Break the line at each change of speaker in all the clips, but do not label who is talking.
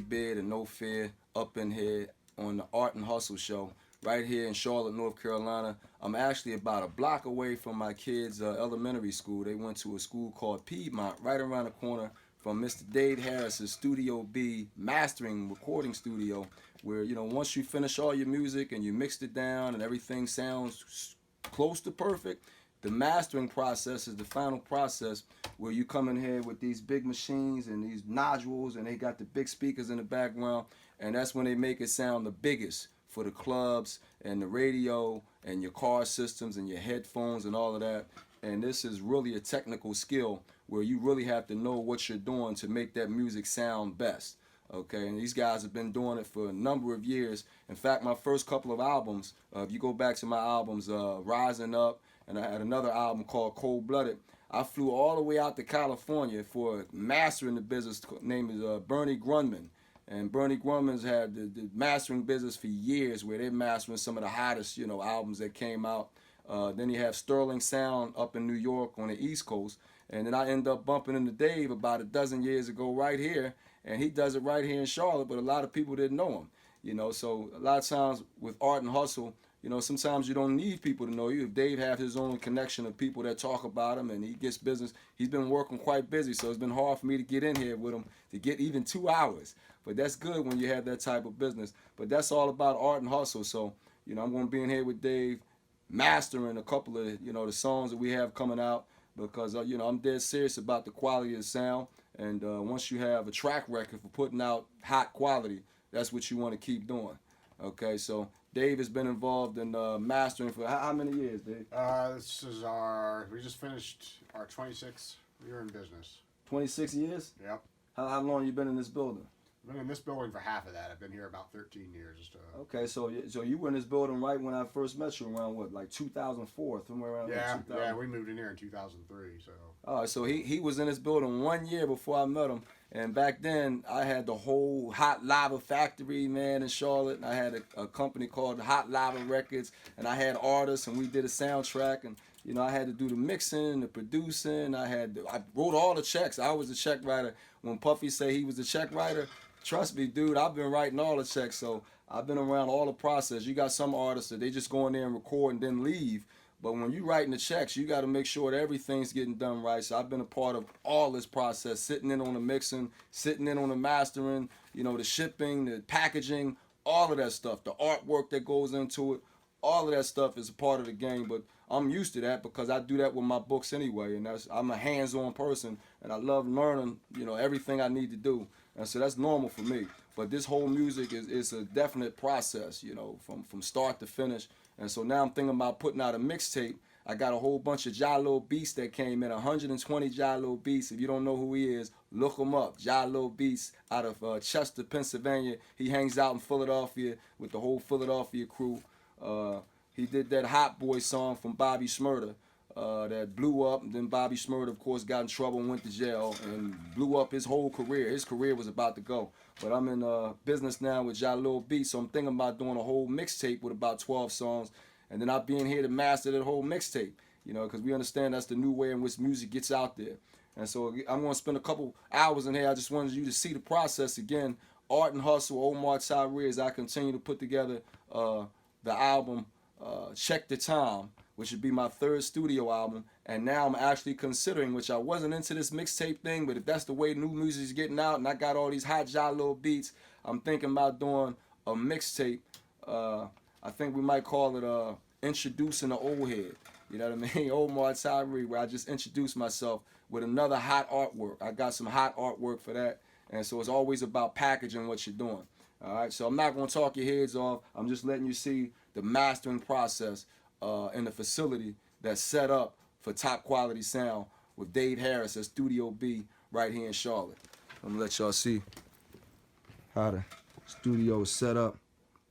Beard and No Fear up in here on the Art and Hustle show right here in Charlotte, North Carolina. I'm actually about a block away from my kids' elementary school. They went to a school called Piedmont right around the corner from Mr. Dave Harris's Studio B mastering recording studio, where once you finish all your music and you mixed it down and everything sounds close to perfect, the mastering process is the final process where you come in here with these big machines and these nodules, and they got the big speakers in the background, and that's when they make it sound the biggest for the clubs and the radio and your car systems and your headphones and all of that. And this is really a technical skill where you really have to know what you're doing to make that music sound best. Okay, and these guys have been doing it for a number of years. In fact, my first couple of albums, if you go back to my albums, Rising Up, and I had another album called Cold Blooded, I flew all the way out to California for a master in the business named Bernie Grundman. And Bernie Grumman's had the mastering business for years, where they're mastering some of the hottest, albums that came out. Then you have Sterling Sound up in New York on the East Coast. And then I end up bumping into Dave about a dozen years ago right here. And he does it right here in Charlotte, but a lot of people didn't know him. So a lot of times with Art and Hustle, sometimes you don't need people to know you. If Dave has his own connection of people that talk about him and he gets business, he's been working quite busy, so it's been hard for me to get in here with him to get even 2 hours. But that's good when you have that type of business. But that's all about Art and Hustle. So, I'm going to be in here with Dave mastering a couple of, the songs that we have coming out because, I'm dead serious about the quality of the sound. And once you have a track record for putting out hot quality, that's what you want to keep doing. Okay, so Dave has been involved in mastering for how many years, Dave?
We just finished our 26th year in business.
26 years?
Yep.
How long you been in this building?
I've been in this building for half of that. I've been here about 13 years.
Okay, so you were in this building right when I first met you around what, like 2004, somewhere around
yeah,
2000?
Yeah, we moved in here in 2003. So.
All right, so he was in this building 1 year before I met him, and back then I had the whole Hot Lava Factory, man, in Charlotte. And I had a company called Hot Lava Records, and I had artists, and we did a soundtrack, and I had to do the mixing, the producing. I wrote all the checks. I was the check writer. When Puffy said he was the check writer, trust me, dude, I've been writing all the checks, so I've been around all the process. You got some artists that they just go in there and record and then leave. But when you writing the checks, you got to make sure that everything's getting done right. So I've been a part of all this process, sitting in on the mixing, sitting in on the mastering, the shipping, the packaging, all of that stuff, the artwork that goes into it. All of that stuff is a part of the game, but I'm used to that because I do that with my books anyway, and I'm a hands-on person, and I love learning, everything I need to do. And so that's normal for me. But this whole music is a definite process, from start to finish. And so now I'm thinking about putting out a mixtape. I got a whole bunch of Jalo Beats that came in, 120 Jalo Beats. If you don't know who he is, look him up. Jalo Beats out of Chester, Pennsylvania. He hangs out in Philadelphia with the whole Philadelphia crew. He did that Hot Boy song from Bobby Shmurda that blew up, and then Bobby Shmurda, of course, got in trouble and went to jail and blew up his whole career. His career was about to go. But I'm in business now with Jalo Beats, so I'm thinking about doing a whole mixtape with about 12 songs, and then I'll be in here to master that whole mixtape, because we understand that's the new way in which music gets out there. And so I'm going to spend a couple hours in here. I just wanted you to see the process again. Art and Hustle, Omar Tyree, as I continue to put together the album Check the Time, which would be my third studio album. And now I'm actually considering, which I wasn't into this mixtape thing, but if that's the way new music is getting out and I got all these hot Jalo beats, I'm thinking about doing a mixtape. I think we might call it Introducing the Old Head. You know what I mean? Omar Tyree, where I just introduce myself with another hot artwork. I got some hot artwork for that. And so it's always about packaging what you're doing. All right, so I'm not going to talk your heads off. I'm just letting you see the mastering process in the facility that's set up for top quality sound with Dave Harris at Studio B right here in Charlotte. I'm going to let y'all see how the studio is set up.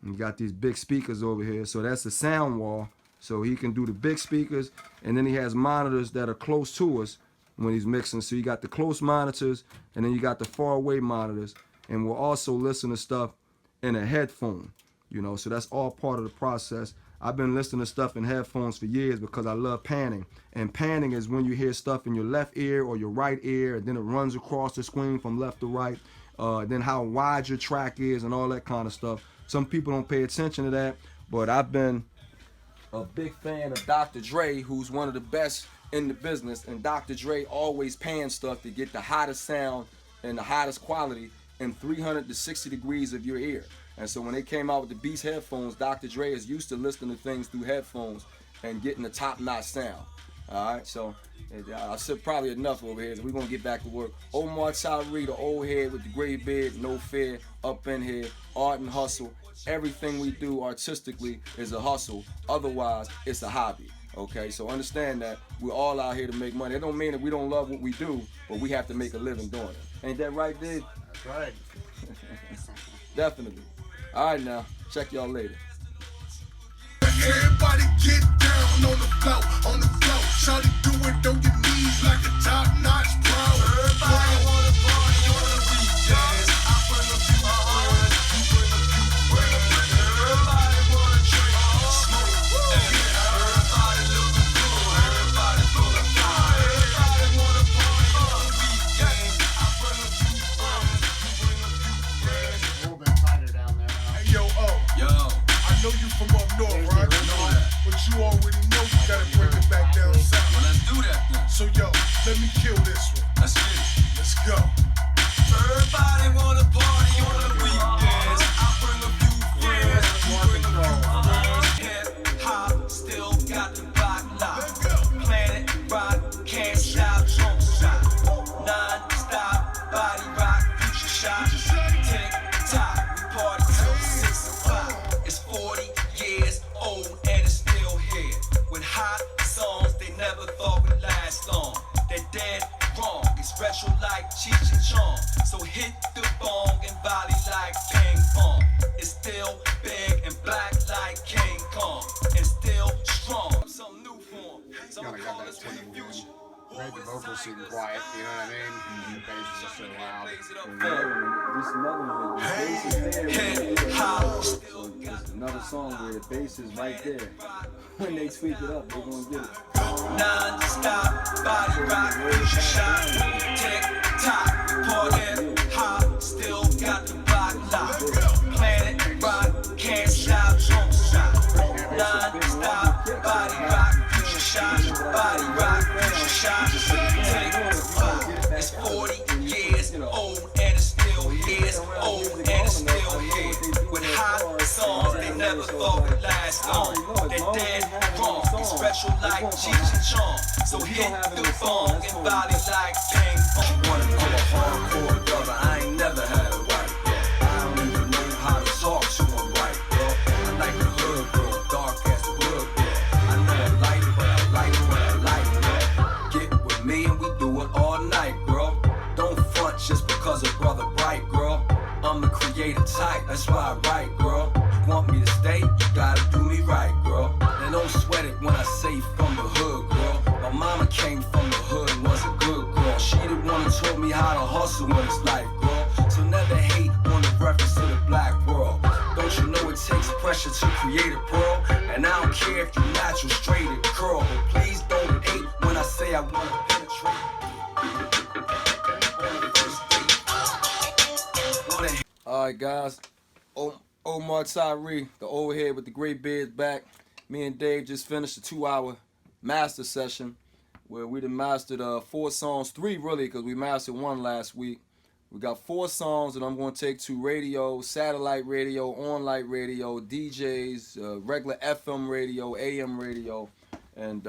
And you got these big speakers over here. So that's the sound wall. So he can do the big speakers, and then he has monitors that are close to us when he's mixing. So you got the close monitors, and then you got the far away monitors. And we'll also listen to stuff in a headphone, so that's all part of the process. I've been listening to stuff in headphones for years because I love panning. And panning is when you hear stuff in your left ear or your right ear, and then it runs across the screen from left to right. then how wide your track is and all that kind of stuff. Some people don't pay attention to that, but I've been a big fan of Dr. Dre, who's one of the best in the business, and Dr. Dre always paying stuff to get the hottest sound and the hottest quality in 360 degrees of your ear. And so when they came out with the Beats headphones, Dr. Dre is used to listening to things through headphones and getting the top-notch sound. All right, so I said probably enough over here. So we're gonna get back to work. Omar Tyree, the old head with the gray beard, no fear, up in here, art and hustle. Everything we do artistically is a hustle. Otherwise, it's a hobby. Okay, so understand that we're all out here to make money. It don't mean that we don't love what we do, but we have to make a living doing it. Ain't that right, dude?
That's right.
Definitely. All right, now check y'all later.
Everybody get down on the floor, on the floor. Shawty do it on your knees like a top-notch pro. Everybody wanna party on the weekends. I bring a few friends, you bring a few friends. Everybody wanna drink, smoke, everybody looking good, everybody feeling fine. Everybody wanna party on the weekends. I bring a few friends, you bring a few friends.
A little bit tighter down there now.
Hey, yo, I know you from up north, right? But you already know you gotta bring it back down south.
Well, let's do that then.
So yo, let me kill this one.
Let's get it.
Let's go.
Everybody wanna party on the weekends. I bring a few friends, you bring a few friends. Hip hop still got the block locked. Planet rock, can't stop, don't stop. Non-stop, body rock, future shot. Tick tock, we party till 6 o'clock. It's 40 years old and it's still here. With hot songs they never thought would last long. They're dead wrong, it's retro like Cheech and Chong. So hit the bong and volley like ping pong. It's still big and black like King Kong. And still strong, some new form. Some
Kinda got
call
that
us
typical
the future.
Made the vocals seem quiet, you know what I mean? The bass is just so loud.
This is another one. The bass is there.
Hip hop still
There's another song where the bass is right there. When they tweak it up, they're gonna get it.
non-stop, body rock, future shot. Tick tock, party hip hop, still got the block locked. Planet rock, can't stop, don't stop. Non-stop, body rock, future shot. Body rock, future shot. Tick tock, it's 40 years old and it's still here. Old and it's still here. With hot songs they never thought would last long. They're dead wrong. It's retro like Cheech and Chong. So hit the bong and volley like King Kong. Wanna go a hardcore brother? I ain't never had a wife. I don't even know how to talk to a wife. I like the hood girl, dark as the hood girl. I know I like it, but I like what I like, girl. Get with me and we do it all night, girl. Don't front just because a brother bright, girl. I'm the creative type, that's why I write, girl. You want me to stay, you gotta do me right, girl. And don't sweat it when I say from the hood, girl. My mama came from the hood and was a good girl. She the one who taught me how to hustle in this life, girl. So never hate on the reference to the black world. Don't you know it takes pressure to create a pearl? And I don't care if you natural, straight, or curl. But please don't hate when I say I wanna penetrate.
All right, guys. Omar Tyree, the old head with the gray beard, back. Me and Dave just finished a 2-hour master session where we done mastered 4 songs, 3 really, because we mastered 1 last week. We got 4 songs that I'm going to take to radio, satellite radio, online radio, DJs, regular FM radio, AM radio, and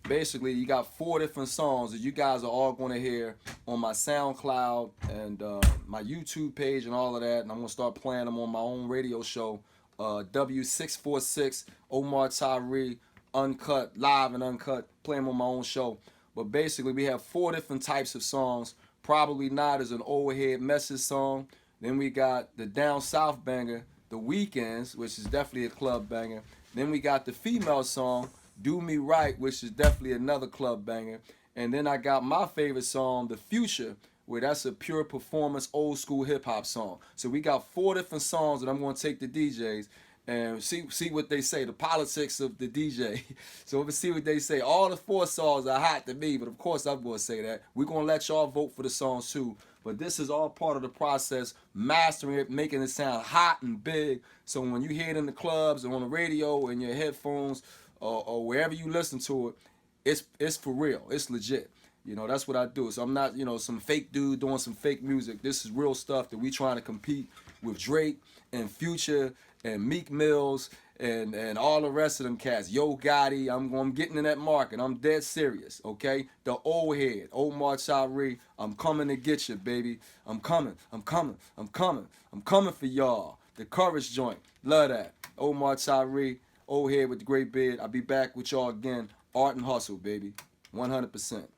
basically you got 4 different songs that you guys are all going to hear on my SoundCloud and my YouTube page and all of that, and I'm going to start playing them on my own radio show, W646, Omar Tyree, Uncut, live and uncut, play them on my own show. But basically we have 4 different types of songs. Probably Not is an old head message song. Then we got the Down South banger, The Weekends, which is definitely a club banger. Then we got the female song, Do Me Right, which is definitely another club banger. And then I got my favorite song, The Future, where that's a pure performance, old school hip hop song. So we got 4 different songs that I'm going to take to DJs. and see what they say. The politics of the DJ. So let's see what they say. All the 4 songs are hot to me, but of course I'm gonna say that. We're gonna let y'all vote for the songs too. But this is all part of the process, mastering it, making it sound hot and big. So when you hear it in the clubs or on the radio, in your headphones, or wherever you listen to it, it's for real. It's legit. You know, that's what I do. So I'm not, some fake dude doing some fake music. This is real stuff that we trying to compete with Drake and Future and Meek Mills and all the rest of them cats. Yo Gotti, I'm getting in that market. I'm dead serious, okay? The old head, Omar Tyree, I'm coming to get you, baby. I'm coming for y'all. The Courage joint, love that. Omar Tyree, old head with the great beard. I'll be back with y'all again. Art and hustle, baby, 100%.